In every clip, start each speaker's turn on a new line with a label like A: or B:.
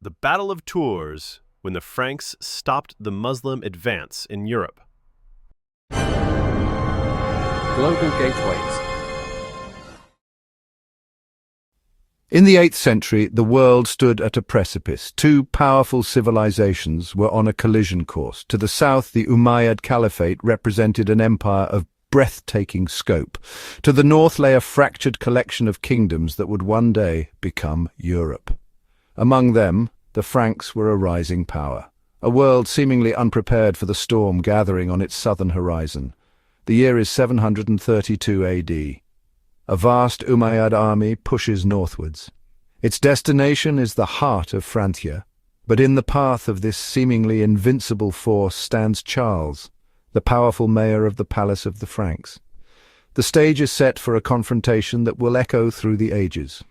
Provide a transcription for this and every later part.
A: The Battle of Tours, when the Franks stopped the Muslim advance in Europe.
B: Global Gateways.
C: In the 8th century, the world stood at a precipice. Two powerful civilizations were on a collision course. To the south, the Umayyad Caliphate represented an empire of breathtaking scope. To the north lay a fractured collection of kingdoms that would one day become Europe. Among them, the Franks were a rising power, a world seemingly unprepared for the storm gathering on its southern horizon. The year is 732 AD. A vast Umayyad army pushes northwards. Its destination is the heart of Francia, but in the path of this seemingly invincible force stands Charles, the powerful mayor of the palace of the Franks. The stage is set for a confrontation that will echo through the ages.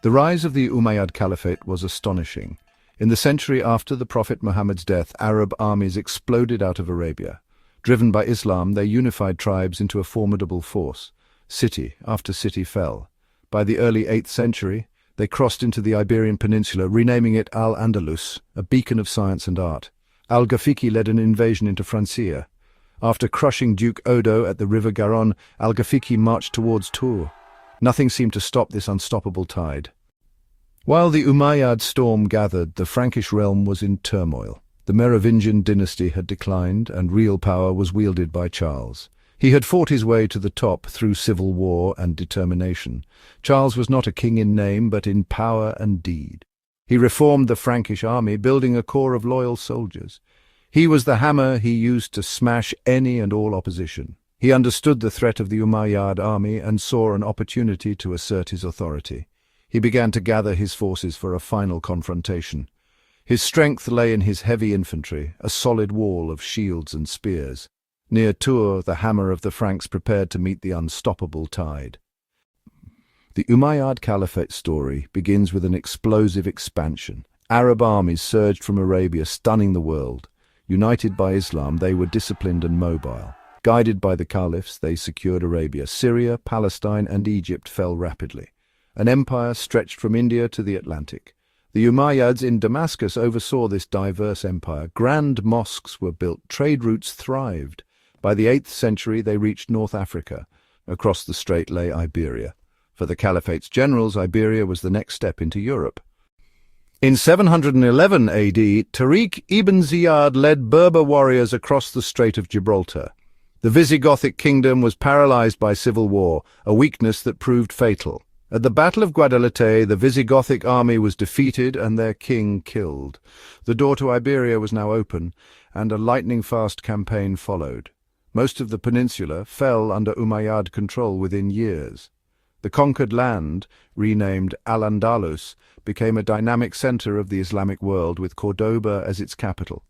C: The rise of the Umayyad Caliphate was astonishing. In the century after the Prophet Muhammad's death, Arab armies exploded out of Arabia. Driven by Islam, they unified tribes into a formidable force. City after city fell. By the early 8th century, they crossed into the Iberian Peninsula, renaming it Al-Andalus, a beacon of science and art. Al-Ghafiqi led an invasion into Francia. After crushing Duke Odo at the River Garonne, Al-Ghafiqi marched towards Tours. Nothing seemed to stop this unstoppable tide. While the Umayyad storm gathered, the Frankish realm was in turmoil. The Merovingian dynasty had declined, and real power was wielded by Charles. He had fought his way to the top through civil war and determination. Charles was not a king in name, but in power and deed. He reformed the Frankish army, building a corps of loyal soldiers. He was the hammer he used to smash any and all opposition. He understood the threat of the Umayyad army and saw an opportunity to assert his authority. He began to gather his forces for a final confrontation. His strength lay in his heavy infantry, a solid wall of shields and spears. Near Tours, the hammer of the Franks prepared to meet the unstoppable tide. The Umayyad Caliphate story begins with an explosive expansion. Arab armies surged from Arabia, stunning the world. United by Islam, they were disciplined and mobile. Guided by the caliphs, they secured Arabia. Syria, Palestine, and Egypt fell rapidly. An empire stretched from India to the Atlantic. The Umayyads in Damascus oversaw this diverse empire. Grand mosques were built, trade routes thrived. By the 8th century, they reached North Africa. Across the strait lay Iberia. For the Caliphate's generals, Iberia was the next step into Europe. In 711 AD, Tariq ibn Ziyad led Berber warriors across the Strait of Gibraltar. The Visigothic kingdom was paralyzed by civil war, a weakness that proved fatal. At the Battle of Guadalete, the Visigothic army was defeated and their king killed. The door to Iberia was now open, and a lightning-fast campaign followed. Most of the peninsula fell under Umayyad control within years. The conquered land, renamed Al-Andalus, became a dynamic center of the Islamic world with Cordoba as its capital.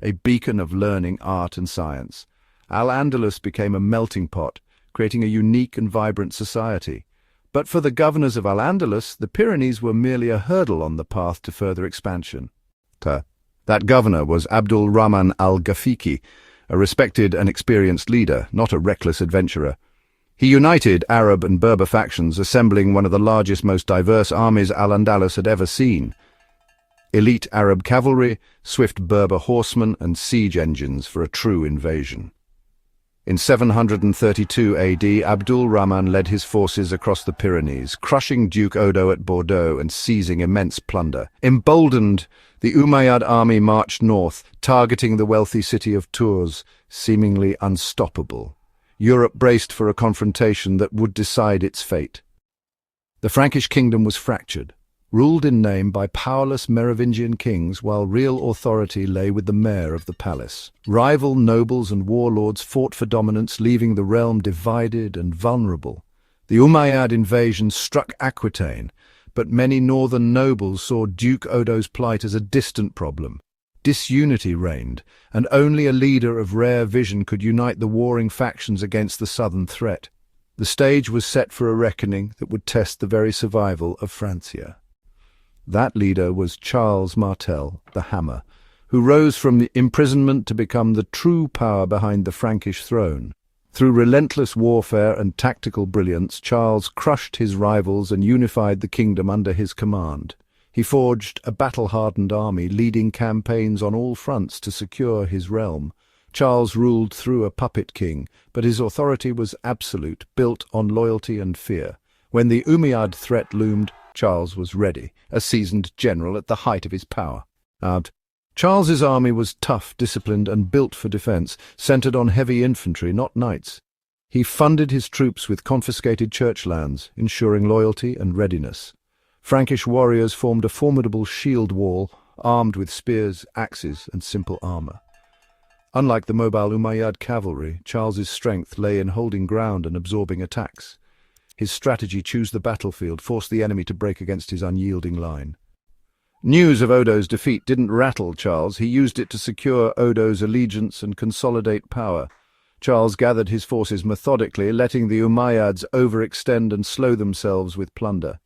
C: A beacon of learning, art and science, Al-Andalus became a melting pot, creating a unique and vibrant society. But for the governors of Al-Andalus, the Pyrenees were merely a hurdle on the path to further expansion. That governor was Abdul Rahman al-Ghafiqi, a respected and experienced leader, not a reckless adventurer. He united Arab and Berber factions, assembling one of the largest, most diverse armies Al-Andalus had ever seen. Elite Arab cavalry, swift Berber horsemen, and siege engines for a true invasion. In 732 AD, Abdul Rahman led his forces across the Pyrenees, crushing Duke Odo at Bordeaux and seizing immense plunder. Emboldened, the Umayyad army marched north, targeting the wealthy city of Tours, seemingly unstoppable. Europe braced for a confrontation that would decide its fate. The Frankish kingdom was fractured, ruled in name by powerless Merovingian kings, while real authority lay with the mayor of the palace. Rival nobles and warlords fought for dominance, leaving the realm divided and vulnerable. The Umayyad invasion struck Aquitaine, but many northern nobles saw Duke Odo's plight as a distant problem. Disunity reigned, and only a leader of rare vision could unite the warring factions against the southern threat. The stage was set for a reckoning that would test the very survival of Francia. That leader was Charles Martel, the Hammer, who rose from the imprisonment to become the true power behind the Frankish throne. Through relentless warfare and tactical brilliance, Charles crushed his rivals and unified the kingdom under his command. He forged a battle-hardened army, leading campaigns on all fronts to secure his realm. Charles ruled through a puppet king, but his authority was absolute, built on loyalty and fear. When the Umayyad threat loomed, Charles was ready, a seasoned general at the height of his power. Charles's army was tough, disciplined, and built for defense, centered on heavy infantry, not knights. He funded his troops with confiscated church lands, ensuring loyalty and readiness. Frankish warriors formed a formidable shield wall, armed with spears, axes, and simple armor. Unlike the mobile Umayyad cavalry, Charles's strength lay in holding ground and absorbing attacks. His strategy: choose the battlefield, force the enemy to break against his unyielding line. News of Odo's defeat didn't rattle Charles. He used it to secure Odo's allegiance and consolidate power. Charles gathered his forces methodically, letting the Umayyads overextend and slow themselves with plunder.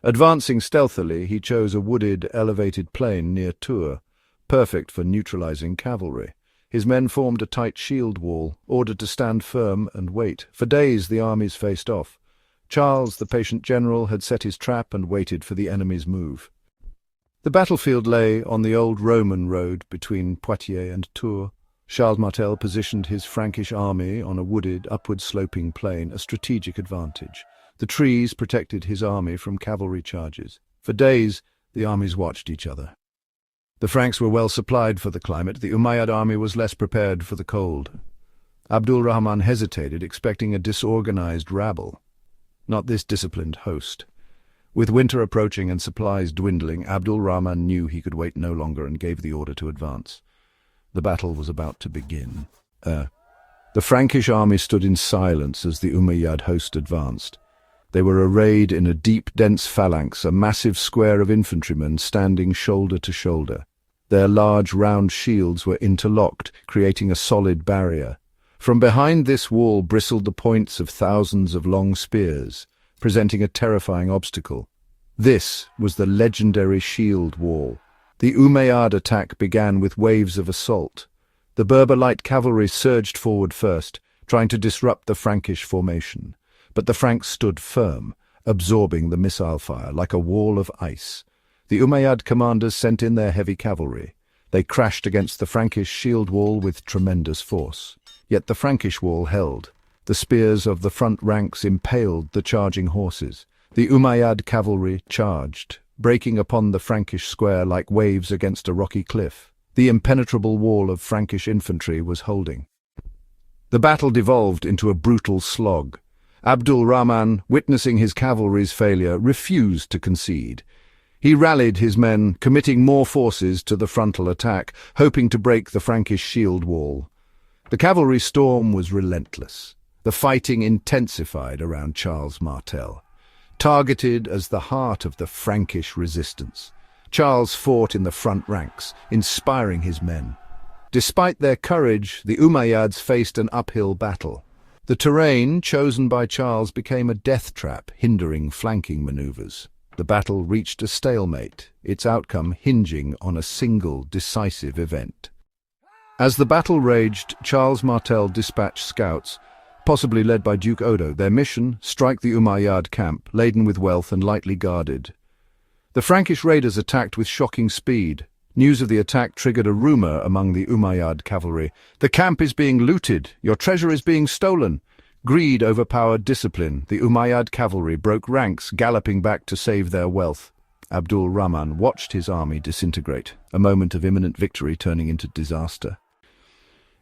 C: Advancing stealthily, he chose a wooded, elevated plain near Tours, perfect for neutralizing cavalry. His men formed a tight shield wall, ordered to stand firm and wait. For days the armies faced off. Charles, the patient general, had set his trap and waited for the enemy's move. The battlefield lay on the old Roman road between Poitiers and Tours. Charles Martel positioned his Frankish army on a wooded, upward-sloping plain, a strategic advantage. The trees protected his army from cavalry charges. For days, the armies watched each other. The Franks were well supplied for the climate. The Umayyad army was less prepared for the cold. Abdul Rahman hesitated, expecting a disorganized rabble. Not this disciplined host. With winter approaching and supplies dwindling, Abdul Rahman knew he could wait no longer and gave the order to advance. The battle was about to begin. The Frankish army stood in silence as the Umayyad host advanced. They were arrayed in a deep, dense phalanx, a massive square of infantrymen standing shoulder to shoulder. Their large, round shields were interlocked, creating a solid barrier. From behind this wall bristled the points of thousands of long spears, presenting a terrifying obstacle. This was the legendary shield wall. The Umayyad attack began with waves of assault. The Berber light cavalry surged forward first, trying to disrupt the Frankish formation. But the Franks stood firm, absorbing the missile fire like a wall of ice. The Umayyad commanders sent in their heavy cavalry. They crashed against the Frankish shield wall with tremendous force. Yet the Frankish wall held. The spears of the front ranks impaled the charging horses. The Umayyad cavalry charged, breaking upon the Frankish square like waves against a rocky cliff. The impenetrable wall of Frankish infantry was holding. The battle devolved into a brutal slog. Abdul Rahman, witnessing his cavalry's failure, refused to concede. He rallied his men, committing more forces to the frontal attack, hoping to break the Frankish shield wall. The cavalry storm was relentless. The fighting intensified around Charles Martel. Targeted as the heart of the Frankish resistance, Charles fought in the front ranks, inspiring his men. Despite their courage, the Umayyads faced an uphill battle. The terrain chosen by Charles became a death trap, hindering flanking maneuvers. The battle reached a stalemate, its outcome hinging on a single decisive event. As the battle raged, Charles Martel dispatched scouts, possibly led by Duke Odo. Their mission: strike the Umayyad camp, laden with wealth and lightly guarded. The Frankish raiders attacked with shocking speed. News of the attack triggered a rumor among the Umayyad cavalry. "The camp is being looted. Your treasure is being stolen." Greed overpowered discipline. The Umayyad cavalry broke ranks, galloping back to save their wealth. Abdul Rahman watched his army disintegrate, a moment of imminent victory turning into disaster.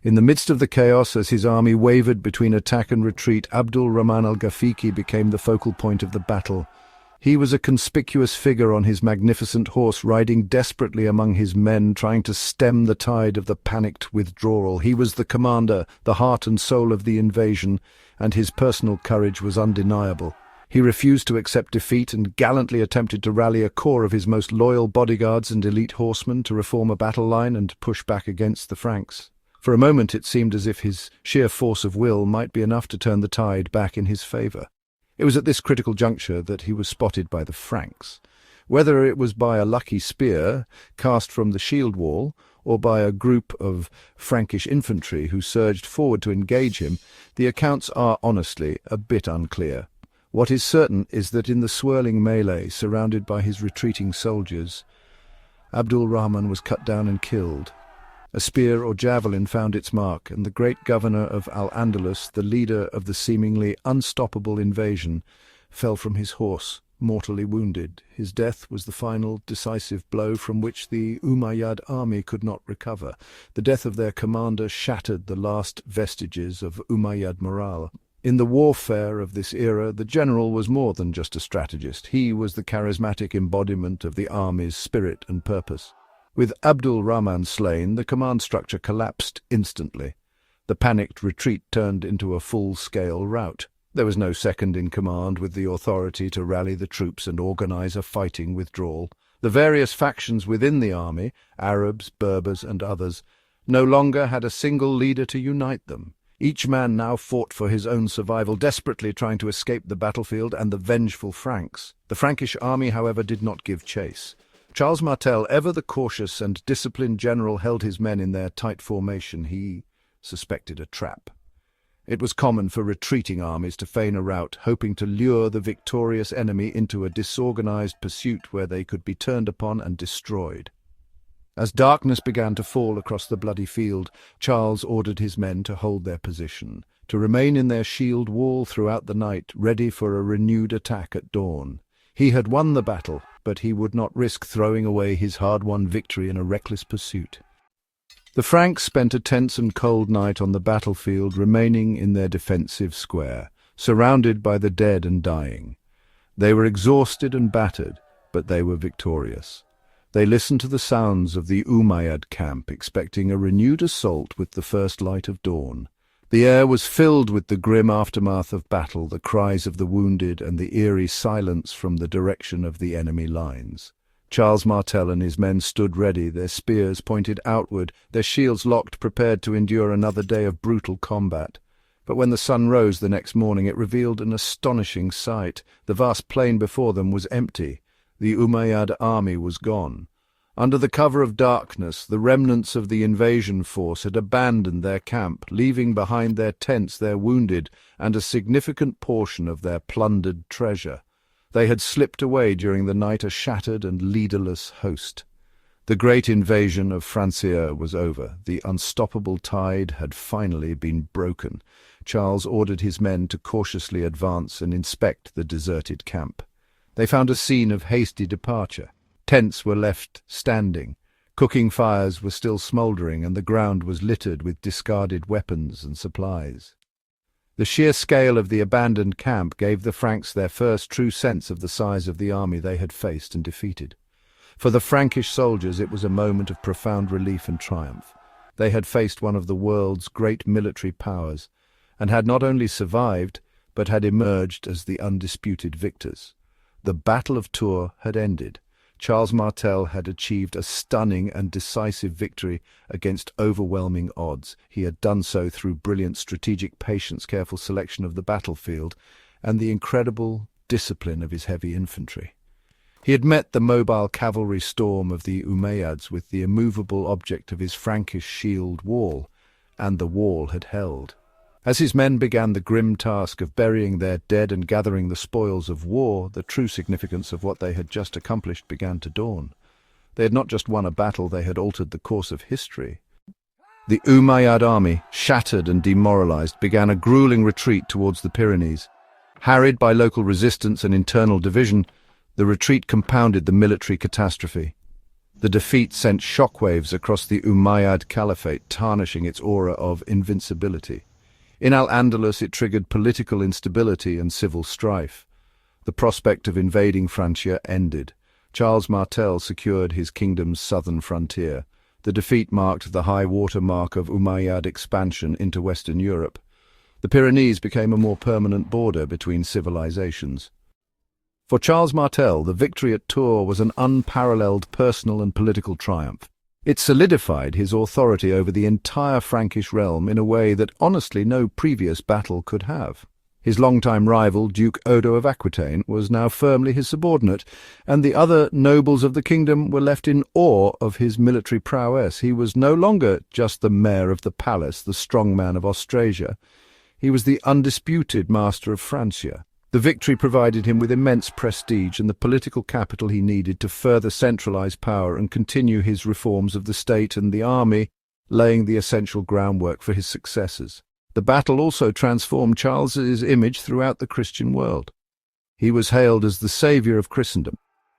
C: In the midst of the chaos, as his army wavered between attack and retreat, Abdul Rahman al-Ghafiqi became the focal point of the battle. He was a conspicuous figure on his magnificent horse, riding desperately among his men, trying to stem the tide of the panicked withdrawal. He was the commander, the heart and soul of the invasion, and his personal courage was undeniable. He refused to accept defeat and gallantly attempted to rally a corps of his most loyal bodyguards and elite horsemen to reform a battle line and push back against the Franks. For a moment it seemed as if his sheer force of will might be enough to turn the tide back in his favor. It was at this critical juncture that he was spotted by the Franks. Whether it was by a lucky spear cast from the shield wall or by a group of Frankish infantry who surged forward to engage him, the accounts are honestly a bit unclear. What is certain is that in the swirling melee, surrounded by his retreating soldiers, Abdul Rahman was cut down and killed. A spear or javelin found its mark, and the great governor of Al-Andalus, the leader of the seemingly unstoppable invasion, fell from his horse, mortally wounded. His death was the final, decisive blow from which the Umayyad army could not recover. The death of their commander shattered the last vestiges of Umayyad morale. In the warfare of this era, the general was more than just a strategist. He was the charismatic embodiment of the army's spirit and purpose. With Abdul Rahman slain, the command structure collapsed instantly. The panicked retreat turned into a full-scale rout. There was no second in command with the authority to rally the troops and organize a fighting withdrawal. The various factions within the army, Arabs, Berbers, and others, no longer had a single leader to unite them. Each man now fought for his own survival, desperately trying to escape the battlefield and the vengeful Franks. The Frankish army, however, did not give chase. Charles Martel, ever the cautious and disciplined general, held his men in their tight formation. He suspected a trap. It was common for retreating armies to feign a rout, hoping to lure the victorious enemy into a disorganized pursuit where they could be turned upon and destroyed. As darkness began to fall across the bloody field, Charles ordered his men to hold their position, to remain in their shield wall throughout the night, ready for a renewed attack at dawn. He had won the battle, but he would not risk throwing away his hard-won victory in a reckless pursuit. The Franks spent a tense and cold night on the battlefield, remaining in their defensive square, surrounded by the dead and dying. They were exhausted and battered, but they were victorious. They listened to the sounds of the Umayyad camp, expecting a renewed assault with the first light of dawn. The air was filled with the grim aftermath of battle, the cries of the wounded and the eerie silence from the direction of the enemy lines. Charles Martel and his men stood ready, their spears pointed outward, their shields locked, prepared to endure another day of brutal combat. But when the sun rose the next morning, it revealed an astonishing sight. The vast plain before them was empty. The Umayyad army was gone. Under the cover of darkness, the remnants of the invasion force had abandoned their camp, leaving behind their tents their wounded and a significant portion of their plundered treasure. They had slipped away during the night, a shattered and leaderless host. The great invasion of Francia was over. The unstoppable tide had finally been broken. Charles ordered his men to cautiously advance and inspect the deserted camp. They found a scene of hasty departure. Tents were left standing. Cooking fires were still smouldering, and the ground was littered with discarded weapons and supplies. The sheer scale of the abandoned camp gave the Franks their first true sense of the size of the army they had faced and defeated. For the Frankish soldiers, it was a moment of profound relief and triumph. They had faced one of the world's great military powers, and had not only survived, but had emerged as the undisputed victors. The Battle of Tours had ended. Charles Martel had achieved a stunning and decisive victory against overwhelming odds. He had done so through brilliant strategic patience, careful selection of the battlefield, and the incredible discipline of his heavy infantry. He had met the mobile cavalry storm of the Umayyads with the immovable object of his Frankish shield wall, and the wall had held. As his men began the grim task of burying their dead and gathering the spoils of war, the true significance of what they had just accomplished began to dawn. They had not just won a battle, they had altered the course of history. The Umayyad army, shattered and demoralized, began a grueling retreat towards the Pyrenees. Harried by local resistance and internal division, the retreat compounded the military catastrophe. The defeat sent shockwaves across the Umayyad Caliphate, tarnishing its aura of invincibility. In Al-Andalus, it triggered political instability and civil strife. The prospect of invading Francia ended. Charles Martel secured his kingdom's southern frontier. The defeat marked the high water mark of Umayyad expansion into Western Europe. The Pyrenees became a more permanent border between civilizations. For Charles Martel, the victory at Tours was an unparalleled personal and political triumph. It solidified his authority over the entire Frankish realm in a way that honestly no previous battle could have. His longtime rival, Duke Odo of Aquitaine, was now firmly his subordinate, and the other nobles of the kingdom were left in awe of his military prowess. He was no longer just the mayor of the palace, the strongman of Austrasia. He was the undisputed master of Francia. The victory provided him with immense prestige and the political capital he needed to further centralize power and continue his reforms of the state and the army, laying the essential groundwork for his successors. The battle also transformed Charles's image throughout the Christian world. He was hailed as the savior of Christendom,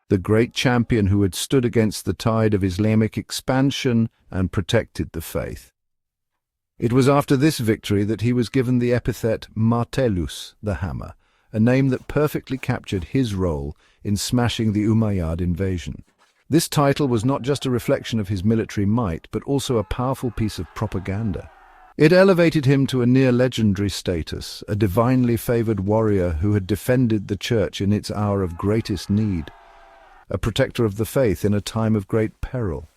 C: the great champion who had stood against the tide of Islamic expansion and protected the faith. It was after this victory that he was given the epithet Martellus, the hammer, a name that perfectly captured his role in smashing the Umayyad invasion. This title was not just a reflection of his military might, but also a powerful piece of propaganda. It elevated him to a near-legendary status, a divinely favored warrior who had defended the church in its hour of greatest need, a protector of the faith in a time of great peril.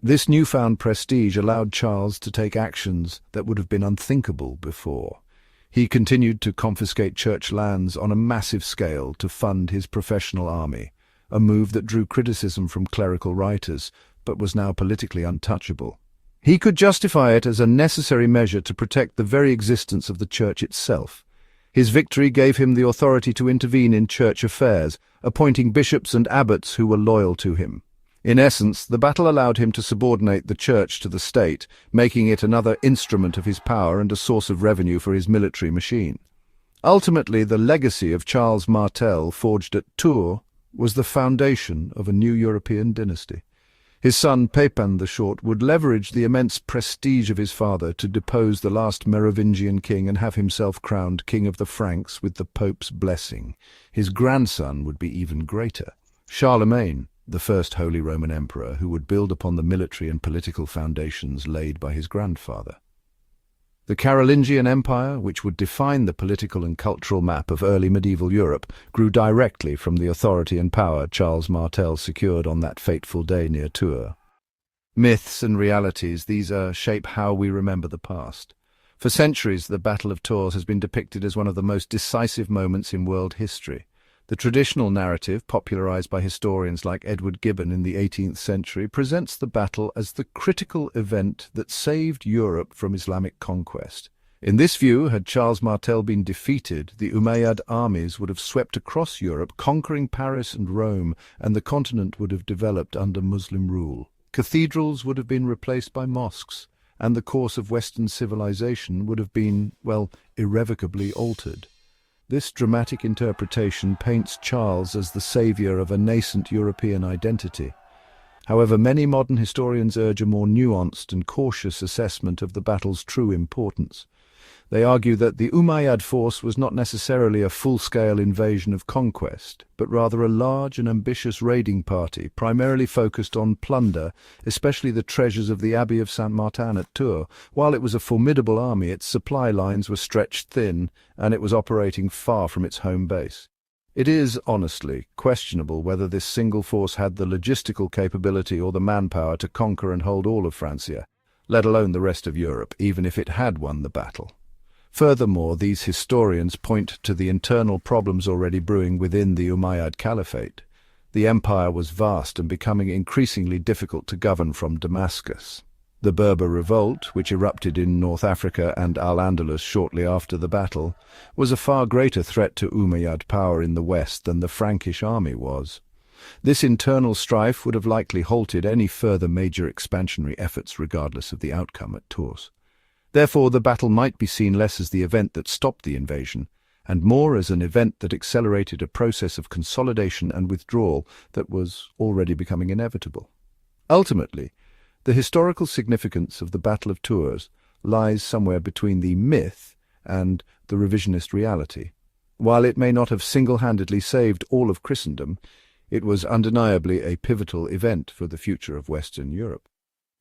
C: This newfound prestige allowed Charles to take actions that would have been unthinkable before. He continued to confiscate church lands on a massive scale to fund his professional army, a move that drew criticism from clerical writers, but was now politically untouchable. He could justify it as a necessary measure to protect the very existence of the church itself. His victory gave him the authority to intervene in church affairs, appointing bishops and abbots who were loyal to him. In essence, the battle allowed him to subordinate the church to the state, making it another instrument of his power and a source of revenue for his military machine. Ultimately, the legacy of Charles Martel, forged at Tours, was the foundation of a new European dynasty. His son Pepin the Short would leverage the immense prestige of his father to depose the last Merovingian king and have himself crowned King of the Franks with the Pope's blessing. His grandson would be even greater, Charlemagne, the first Holy Roman Emperor, who would build upon the military and political foundations laid by his grandfather. The Carolingian Empire, which would define the political and cultural map of early medieval Europe, grew directly from the authority and power Charles Martel secured on that fateful day near Tours. Myths and realities, these shape how we remember the past. For centuries, the Battle of Tours has been depicted as one of the most decisive moments in world history. The traditional narrative, popularized by historians like Edward Gibbon in the 18th century, presents the battle as the critical event that saved Europe from Islamic conquest. In this view, had Charles Martel been defeated, the Umayyad armies would have swept across Europe, conquering Paris and Rome, and the continent would have developed under Muslim rule. Cathedrals would have been replaced by mosques, and the course of Western civilization would have been, well, irrevocably altered. This dramatic interpretation paints Charles as the savior of a nascent European identity. However, many modern historians urge a more nuanced and cautious assessment of the battle's true importance. They argue that the Umayyad force was not necessarily a full-scale invasion of conquest, but rather a large and ambitious raiding party, primarily focused on plunder, especially the treasures of the Abbey of Saint Martin at Tours. While it was a formidable army, its supply lines were stretched thin, and it was operating far from its home base. It is, honestly, questionable whether this single force had the logistical capability or the manpower to conquer and hold all of Francia, let alone the rest of Europe, even if it had won the battle. Furthermore, these historians point to the internal problems already brewing within the Umayyad Caliphate. The empire was vast and becoming increasingly difficult to govern from Damascus. The Berber revolt, which erupted in North Africa and Al-Andalus shortly after the battle, was a far greater threat to Umayyad power in the west than the Frankish army was. This internal strife would have likely halted any further major expansionary efforts regardless of the outcome at Tours. Therefore, the battle might be seen less as the event that stopped the invasion, and more as an event that accelerated a process of consolidation and withdrawal that was already becoming inevitable. Ultimately, the historical significance of the Battle of Tours lies somewhere between the myth and the revisionist reality. While it may not have single-handedly saved all of Christendom, it was undeniably a pivotal event for the future of Western Europe.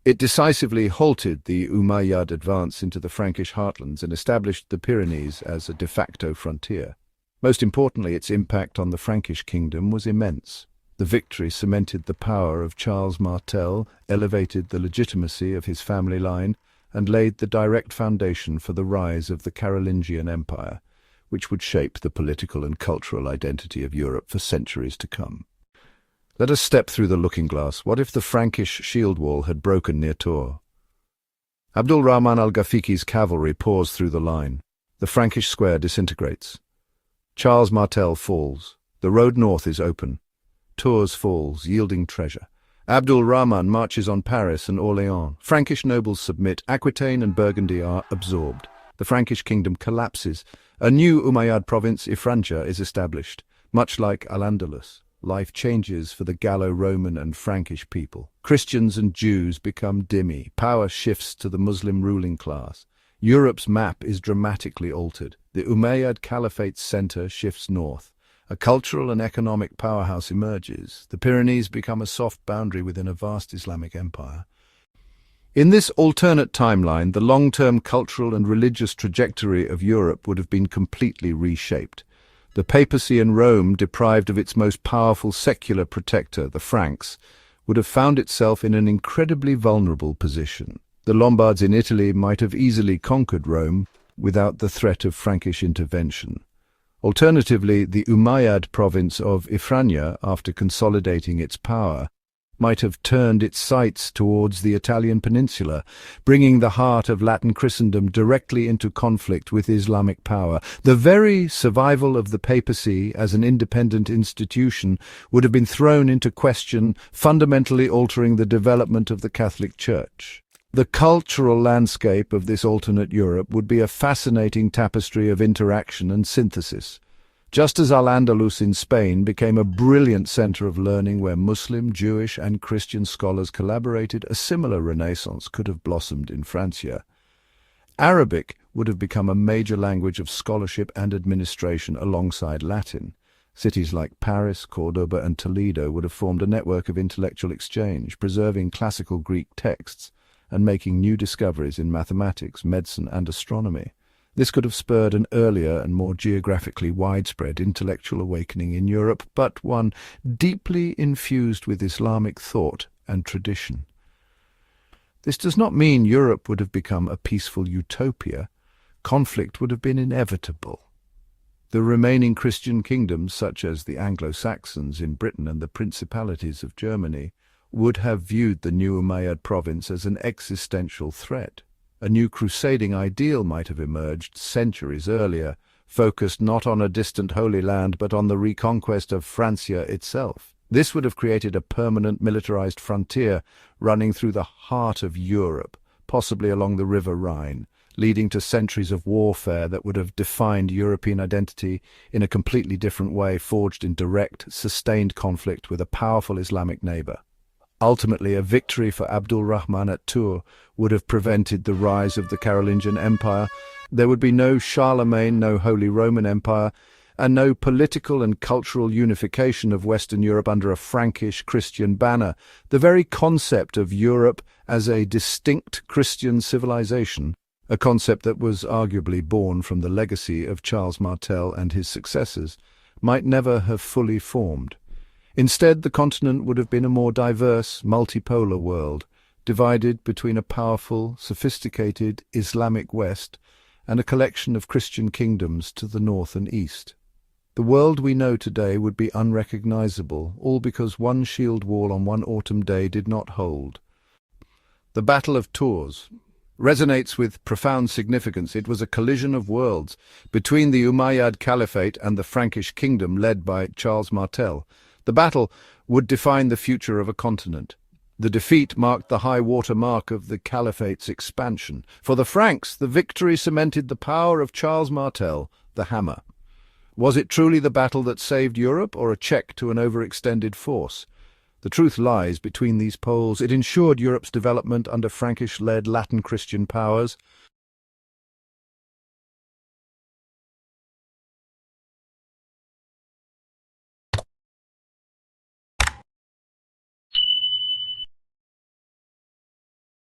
C: It decisively halted the Umayyad advance into the Frankish heartlands and established the Pyrenees as a de facto frontier. Most importantly, its impact on the Frankish kingdom was immense. The victory cemented the power of Charles Martel, elevated the legitimacy of his family line, and laid the direct foundation for the rise of the Carolingian Empire, which would shape the political and cultural identity of Europe for centuries to come. Let us step through the looking-glass. What if the Frankish shield wall had broken near Tours? Abdul Rahman al-Ghafiqi's cavalry pours through the line. The Frankish square disintegrates. Charles Martel falls. The road north is open. Tours falls, yielding treasure. Abdul Rahman marches on Paris and Orléans. Frankish nobles submit. Aquitaine and Burgundy are absorbed. The Frankish kingdom collapses. A new Umayyad province, Ifranja, is established. Much like Al-Andalus, life changes for the Gallo-Roman and Frankish people. Christians and Jews become dhimmi. Power shifts to the Muslim ruling class. Europe's map is dramatically altered. The Umayyad Caliphate's center shifts north. A cultural and economic powerhouse emerges. The Pyrenees become a soft boundary within a vast Islamic empire. In this alternate timeline, the long-term cultural and religious trajectory of Europe would have been completely reshaped. The papacy in Rome, deprived of its most powerful secular protector, the Franks, would have found itself in an incredibly vulnerable position. The Lombards in Italy might have easily conquered Rome without the threat of Frankish intervention. Alternatively, the Umayyad province of Ifranja, after consolidating its power, might have turned its sights towards the Italian peninsula, bringing the heart of Latin Christendom directly into conflict with Islamic power. The very survival of the papacy as an independent institution would have been thrown into question, fundamentally altering the development of the Catholic Church. The cultural landscape of this alternate Europe would be a fascinating tapestry of interaction and synthesis. Just as Al-Andalus in Spain became a brilliant center of learning where Muslim, Jewish, and Christian scholars collaborated, a similar renaissance could have blossomed in Francia. Arabic would have become a major language of scholarship and administration alongside Latin. Cities like Paris, Cordoba, and Toledo would have formed a network of intellectual exchange, preserving classical Greek texts and making new discoveries in mathematics, medicine, and astronomy. This could have spurred an earlier and more geographically widespread intellectual awakening in Europe, but one deeply infused with Islamic thought and tradition. This does not mean Europe would have become a peaceful utopia. Conflict would have been inevitable. The remaining Christian kingdoms, such as the Anglo-Saxons in Britain and the Principalities of Germany, would have viewed the new Umayyad province as an existential threat. A new crusading ideal might have emerged centuries earlier, focused not on a distant Holy Land but on the reconquest of Francia itself. This would have created a permanent militarized frontier running through the heart of Europe, possibly along the River Rhine, leading to centuries of warfare that would have defined European identity in a completely different way, forged in direct, sustained conflict with a powerful Islamic neighbor. Ultimately, a victory for Abdul Rahman at Tours would have prevented the rise of the Carolingian Empire. There would be no Charlemagne, no Holy Roman Empire, and no political and cultural unification of Western Europe under a Frankish Christian banner. The very concept of Europe as a distinct Christian civilization, a concept that was arguably born from the legacy of Charles Martel and his successors, might never have fully formed. Instead, the continent would have been a more diverse, multipolar world, divided between a powerful, sophisticated Islamic West and a collection of Christian kingdoms to the north and east. The world we know today would be unrecognizable, all because one shield wall on one autumn day did not hold. The Battle of Tours resonates with profound significance. It was a collision of worlds between the Umayyad Caliphate and the Frankish kingdom led by Charles Martel. The battle would define the future of a continent. The defeat marked the high water mark of the Caliphate's expansion. For the Franks, the victory cemented the power of Charles Martel, the Hammer. Was it truly the battle that saved Europe, or a check to an overextended force? The truth lies between these poles. It ensured Europe's development under Frankish-led Latin Christian powers,